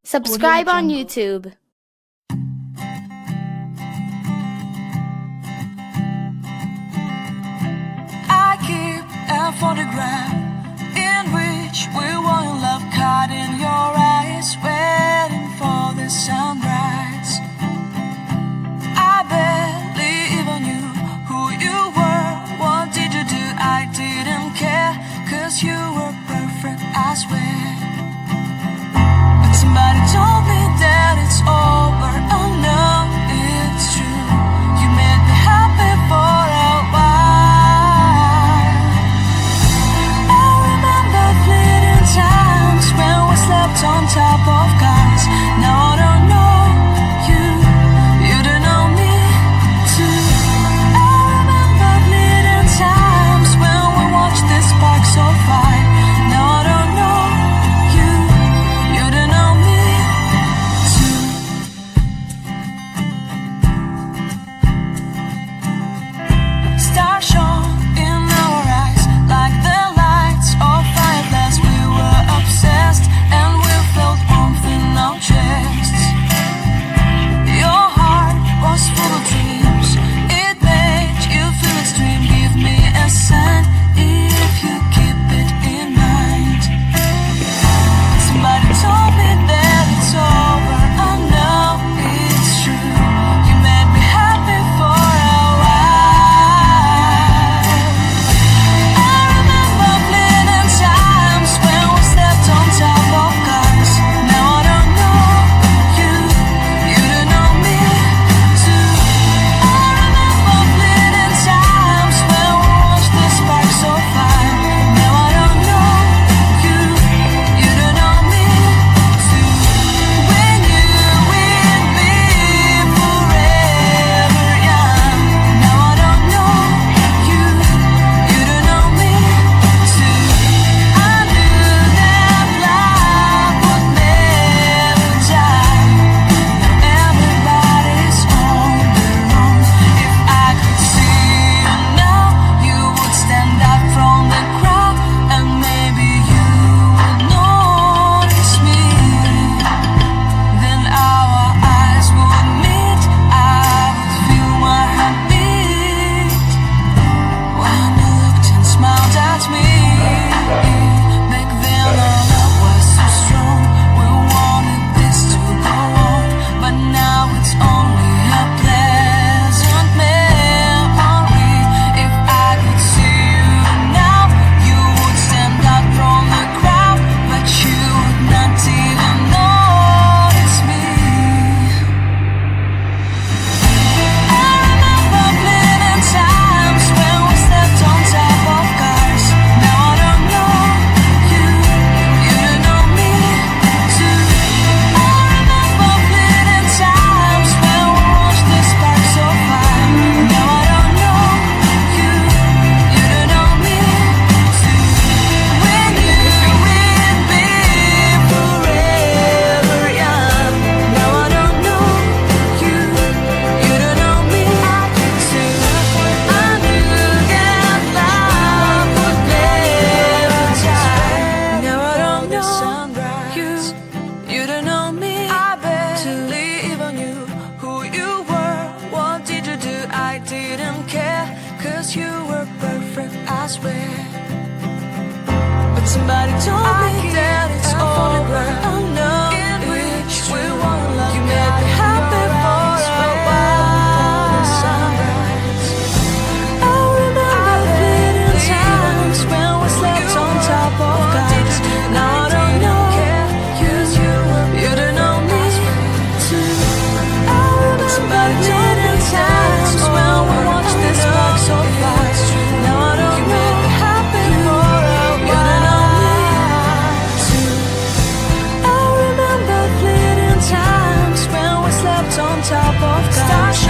Subscribe on YouTube. I keep a photograph in which we were in love, caught in your eyes, waiting for the sunrise. I barely even knew who you were. What did you do? I didn't care, 'cause you were perfect, I swear. But somebody told me that it's over. Oh no, it's true. You made me happy for a while. I remember fleeting times when we slept on top of cars. Now I don't know you, you don't know me too. I remember fleeting times when we watched the sparks so fire. Now I don't know you, you don't know me too. Stars shone in our eyes like the lights of fireflies. We were obsessed and we felt warmth in our chests. Your heart was full of dreams. It made you feel extreme. Give me a sign if you keep it in mind. Somebody told me that it's over. I know it's true. You made me happy for a while. I remember fleeting times when we slept on top of cars. Now I don't know you, you don't know me too. I remember fleeting times when we watched the sparks so fire. Now I don't know you, you don't know me too. When you with me forever young. Now I don't know you, you don't know me too. I knew that love would never die. Now everybody's on their own. If I could see you now, you would stand out from the crowd, and maybe you would notice me. Then our eyes would meet. I would feel my heart beat when you looked and smiled at me. Back then our love was so strong. We wanted this to go on, but now it's only a pleasant memory. If I could see you now, you would stand out from the crowd, but you would not even notice me. I remember fleeting times when we slept on top of cars. Now I don't know you, you don't know me too. I remember fleeting times when we watched the sparks so fire. Now I don't know you, you don't know me too. When you with me forever young. Now I don't know you, you don't know me too. I knew that love would never die. Now I don't know you, you don't know me. I barely even knew who you were. What did you do? I didn't care, 'cause you were perfect, I swear. But somebody told me that it's over. Oh no, in which we were in love. You made me happy for a while. I remember fleeting times when we slept on top of cars. Now I don't know you, you don't know me too. I remember fleeting times when we watched the sparks so fast. Now I don't know you, happy for a while too. I remember fleeting times when we slept on top of cars.